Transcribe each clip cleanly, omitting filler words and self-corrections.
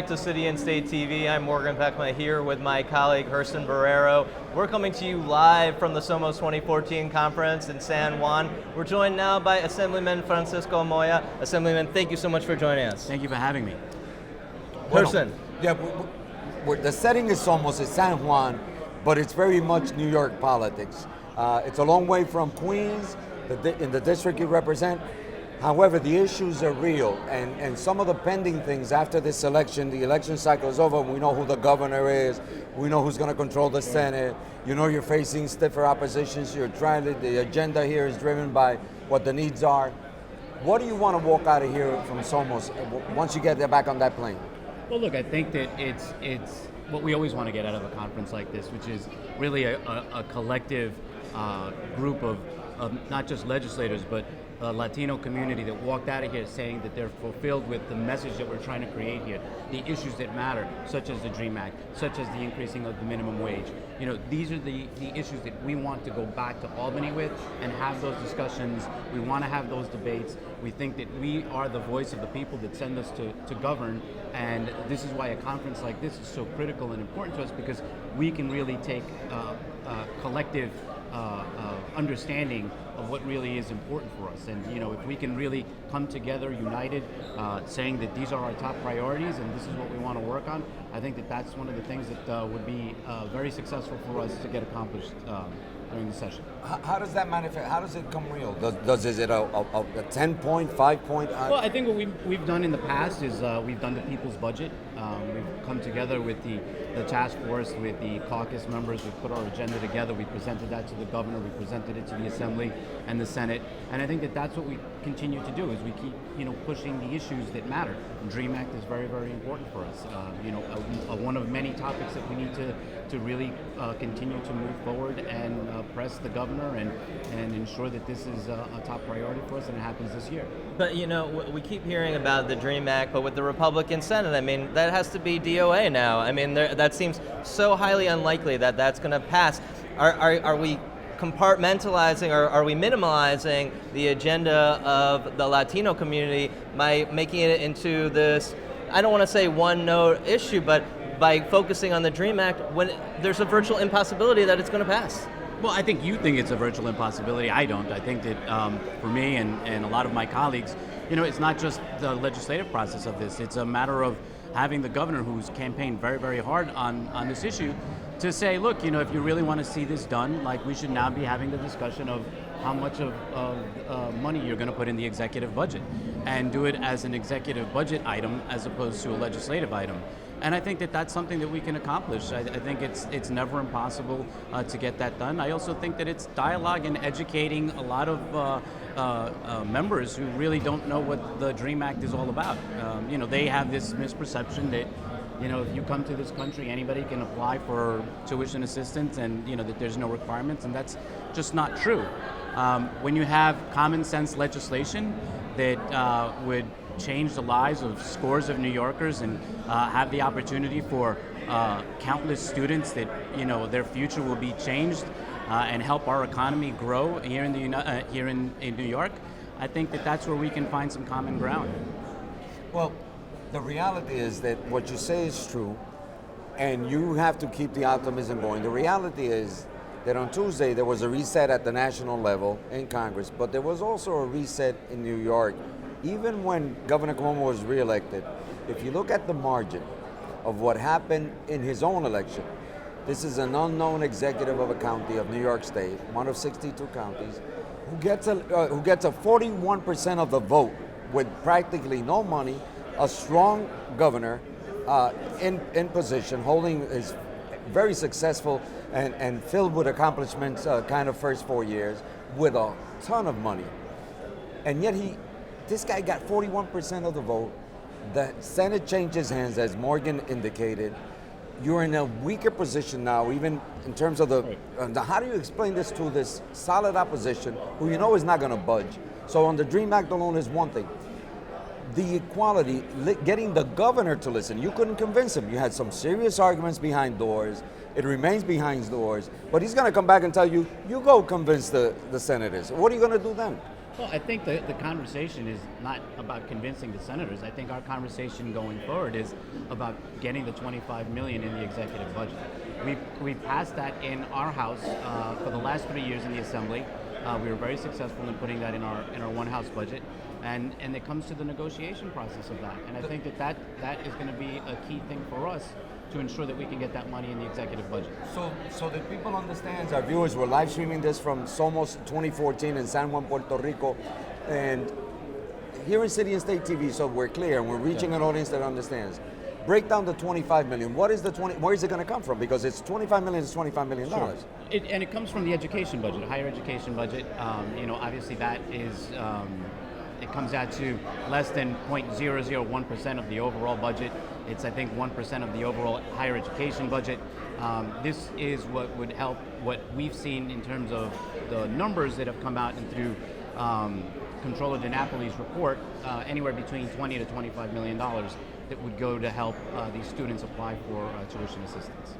back to City and State TV. I'm Morgan Peckma here with my colleague Gerson Barrero. We're coming to you live from the SOMOS 2014 conference in San Juan. We're joined now by Assemblyman Francisco Moya. Assemblyman, thank you so much for joining us. Thank you for having me. Gerson. The setting is SOMOS, it's San Juan, but it's very much New York politics. It's a long way from Queens, in the district you represent. However, the issues are real, and some of the pending things after this election, the election cycle is over, we know who the governor is, we know who's going to control the Senate, you know you're facing stiffer oppositions, the agenda here is driven by what the needs are. What do you want to walk out of here from SOMOS once you get back on that plane? Well, look, I think that it's what we always want to get out of a conference like this, which is really a collective group of not just legislators, but a Latino community that walked out of here saying that they're fulfilled with the message that we're trying to create here, the issues that matter, such as the DREAM Act, such as the increasing of the minimum wage. You know, these are the issues that we want to go back to Albany with and have those discussions. We want to have those debates. We think that we are the voice of the people that send us to govern, and this is why a conference like this is so critical and important to us, because we can really take collective understanding of what really is important for us. And you know, if we can really come together united, saying that these are our top priorities and this is what we want to work on, I think that that's one of the things that would be very successful for us to get accomplished during the session. How does that manifest? How does it come real? Is it a 10-point, 5-point? Well, I think what we've done in the past is we've done the people's budget. We've come together with the task force, with the caucus members. We've put our agenda together. We presented that to the governor. We presented it to the Assembly and the Senate. And I think that that's what we continue to do, is we keep pushing the issues that matter. The DREAM Act is very, very important for us. One of many topics that we need to really continue to move forward and press the governor and ensure that this is a top priority for us, and it happens this year. But we keep hearing about the DREAM Act, but with the Republican Senate, I mean, that has to be DOA now. I mean, that seems so highly unlikely that that's going to pass. Are we compartmentalizing, or are we minimalizing the agenda of the Latino community by making it into this, I don't want to say one-note issue, but by focusing on the DREAM Act when there's a virtual impossibility that it's going to pass? Well, I think you think it's a virtual impossibility. I don't. I think that for me and a lot of my colleagues, it's not just the legislative process of this. It's a matter of having the governor, who's campaigned very, very hard on this issue, to say, look, if you really want to see this done, like, we should now be having the discussion of how much of money you're going to put in the executive budget, and do it as an executive budget item as opposed to a legislative item. And I think that that's something that we can accomplish. I think it's never impossible to get that done. I also think that it's dialogue and educating a lot of members who really don't know what the DREAM Act is all about. They have this misperception that if you come to this country, anybody can apply for tuition assistance, and that there's no requirements, and that's just not true. When you have common sense legislation that would change the lives of scores of New Yorkers and have the opportunity for countless students that their future will be changed and help our economy grow here in New York, I think that that's where we can find some common ground. Well, the reality is that what you say is true, and you have to keep the optimism going. The reality is that on Tuesday there was a reset at the national level in Congress, but there was also a reset in New York. Even when Governor Cuomo was reelected, if you look at the margin of what happened in his own election, this is an unknown executive of a county of New York State, one of 62 counties, who gets a 41% of the vote with practically no money, a strong governor in position, holding his very successful and filled with accomplishments kind of first 4 years, with a ton of money. And yet this guy got 41% of the vote. The Senate changes hands, as Morgan indicated. You're in a weaker position now, even in terms of how do you explain this to this solid opposition, who is not going to budge? So on the DREAM Act alone is one thing. The equality, getting the governor to listen, you couldn't convince him. You had some serious arguments behind doors. It remains behind doors. But he's going to come back and tell you, you go convince the senators. What are you going to do then? Well, I think the conversation is not about convincing the senators. I think our conversation going forward is about getting the 25 million in the executive budget. We've passed that in our House for the last 3 years in the Assembly. We were very successful in putting that in our one House budget, and it comes to the negotiation process of that. And I think that is going to be a key thing for us to ensure that we can get that money in the executive budget. So that people understand, our viewers, we're live streaming this from SOMOS 2014 in San Juan, Puerto Rico, and here in City and State TV, so we're clear and we're reaching an audience that understands. Break down the 25 million. What is the 20? Where is it going to come from? Because it's 25 million is 25 million dollars. And it comes from the education budget, higher education budget. Obviously that is. It comes out to less than 0.001% of the overall budget. It's, I think, 1% of the overall higher education budget. This is what would help what we've seen in terms of the numbers that have come out and through Comptroller DiNapoli's report, anywhere between 20 to 25 million dollars that would go to help these students apply for tuition assistance.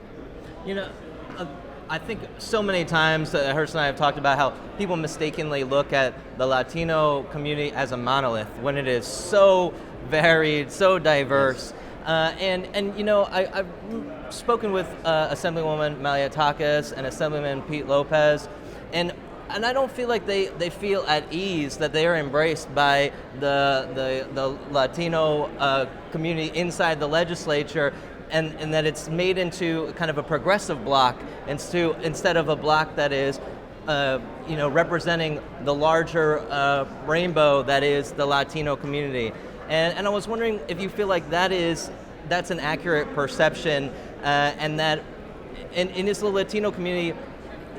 I think so many times Hurst and I have talked about how people mistakenly look at the Latino community as a monolith when it is so varied, so diverse. Yes. I've spoken with Assemblywoman Malliotakis and Assemblyman Pete Lopez, and I don't feel like they feel at ease that they are embraced by the Latino community inside the legislature. And that it's made into kind of a progressive bloc instead of a bloc that is, representing the larger rainbow that is the Latino community. And I was wondering if you feel like that's an accurate perception, and that in this Latino community,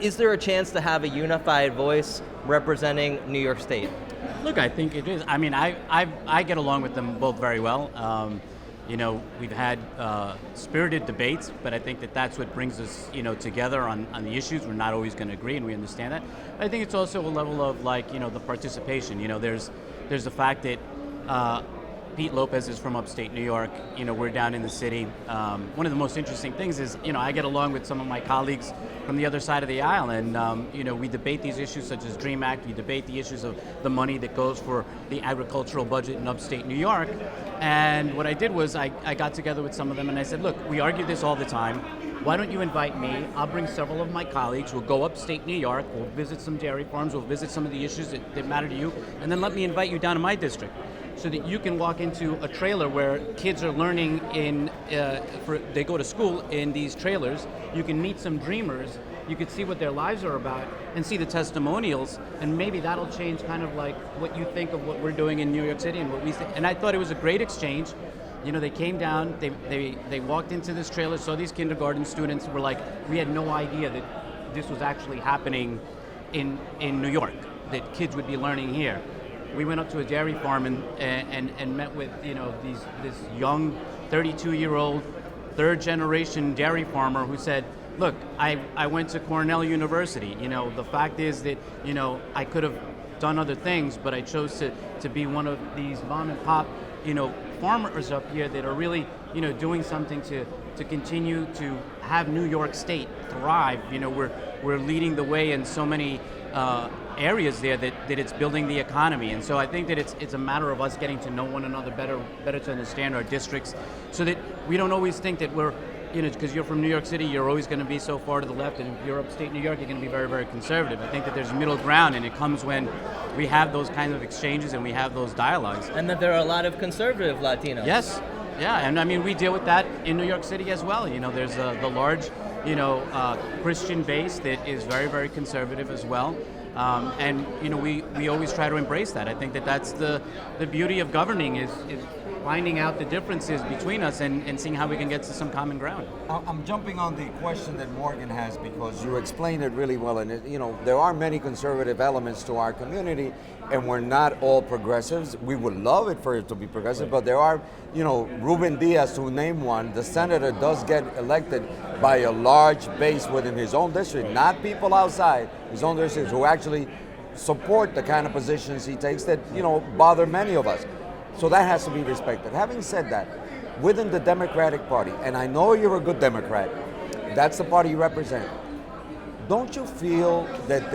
is there a chance to have a unified voice representing New York State? Look, I think it is. I mean, I get along with them both very well. We've had spirited debates, but I think that's what brings us, together on the issues. We're not always going to agree, and we understand that. But I think it's also a level of the participation. There's the fact that Pete Lopez is from upstate New York. We're down in the city. One of the most interesting things is, I get along with some of my colleagues from the other side of the aisle, and we debate these issues such as DREAM Act. We debate the issues of the money that goes for the agricultural budget in upstate New York. And what I did was I got together with some of them and I said, look, we argue this all the time. Why don't you invite me? I'll bring several of my colleagues. We'll go upstate New York. We'll visit some dairy farms. We'll visit some of the issues that matter to you. And then let me invite you down to my district so that you can walk into a trailer where kids are learning they go to school in these trailers. You can meet some dreamers. You could see what their lives are about and see the testimonials, and maybe that'll change kind of like what you think of what we're doing in New York City and what we think. And I thought it was a great exchange. They came down, they walked into this trailer, saw these kindergarten students, were like, we had no idea that this was actually happening in New York, that kids would be learning here. We went up to a dairy farm and met with this young 32-year-old third generation dairy farmer who said, look, I went to Cornell University. The fact is that I could have done other things, but I chose to be one of these mom and pop farmers up here that are really doing something to continue to have New York State thrive. We're leading the way in so many areas there that it's building the economy. And so I think that it's a matter of us getting to know one another better to understand our districts, so that we don't always think that we're, because you're from New York City, you're always going to be so far to the left, and if you're upstate New York, you're going to be very, very conservative. I think that there's middle ground, and it comes when we have those kinds of exchanges and we have those dialogues. And that there are a lot of conservative Latinos. Yes, yeah, and I mean, we deal with that in New York City as well. There's the large, Christian base that is very, very conservative as well. And we always try to embrace that. I think that's the beauty of governing is finding out the differences between us and seeing how we can get to some common ground. I'm jumping on the question that Morgan has because you explained it really well, and there are many conservative elements to our community, and we're not all progressives. We would love it for it to be progressive, but there are, Ruben Diaz, to name one, the senator does get elected by a large base within his own district, not people outside his own district who actually support the kind of positions he takes that, bother many of us. So that has to be respected. Having said that, within the Democratic Party, and I know you're a good Democrat, that's the party you represent, don't you feel that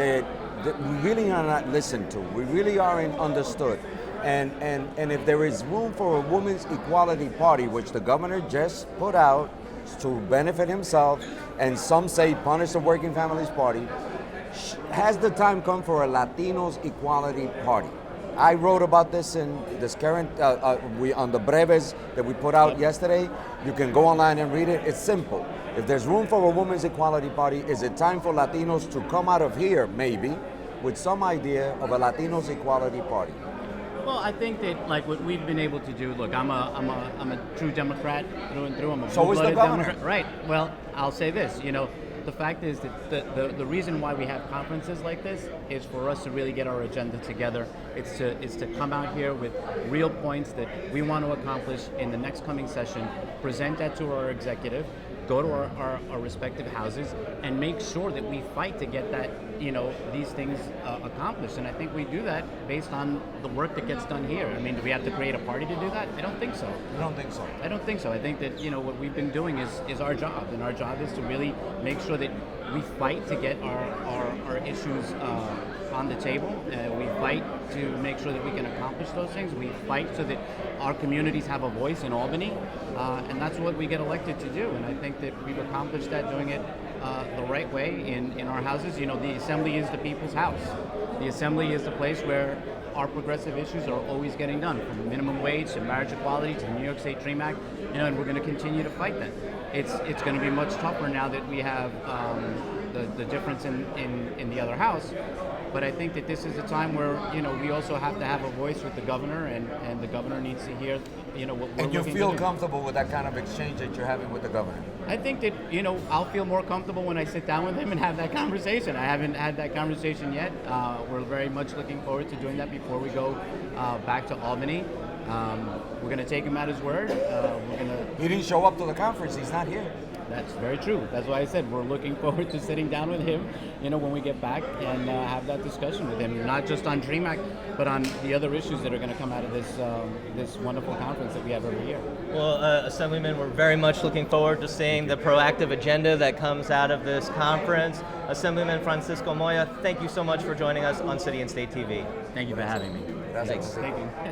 we really are not listened to. We really aren't understood. And if there is room for a women's equality party, which the governor just put out to benefit himself, and some say punish the Working Families Party, has the time come for a Latinos equality party? I wrote about this in this current, on the breves that we put out yesterday. You can go online and read it. It's simple. If there's room for a women's equality party, is it time for Latinos to come out of here, maybe, with some idea of a Latinos equality party? Well, I think that like what we've been able to do. Look, I'm a true Democrat through and through. I'm a So is the blue-blooded governor. Democrat. Right. Well, I'll say this. The fact is that the reason why we have conferences like this is for us to really get our agenda together. It's to come out here with real points that we want to accomplish in the next coming session, present that to our executive, go to our respective houses, and make sure that we fight to get that, these things accomplished. And I think we do that based on the work that gets done here. I mean, do we have to create a party to do that? I don't think so. You don't think so? I don't think so. I think that what we've been doing is our job, and our job is to really make sure that we fight to get our issues on the table. We fight to make sure that we can accomplish those things. We fight so that our communities have a voice in Albany, and that's what we get elected to do. And I think that we've accomplished that doing it the right way in our houses. The Assembly is the people's house. The Assembly is the place where our progressive issues are always getting done, from minimum wage to marriage equality to the New York State Dream Act, and we're going to continue to fight that. It's going to be much tougher now that we have the difference in the other house. But I think that this is a time where we also have to have a voice with the governor, and the governor needs to hear what we're And you looking feel to do. comfortable with that kind of exchange that you're having with the governor? I think that I'll feel more comfortable when I sit down with him and have that conversation. I haven't had that conversation yet. We're very much looking forward to doing that before we go back to Albany. We're going to take him at his word. He didn't show up to the conference. He's not here. That's very true. That's why I said we're looking forward to sitting down with him, when we get back and have that discussion with him, not just on Dream Act, but on the other issues that are going to come out of this wonderful conference that we have every year. Well, Assemblyman, we're very much looking forward to seeing the proactive agenda that comes out of this conference. Assemblyman Francisco Moya, thank you so much for joining us on City and State TV. Thank you for having me. That's Thanks. Thank you.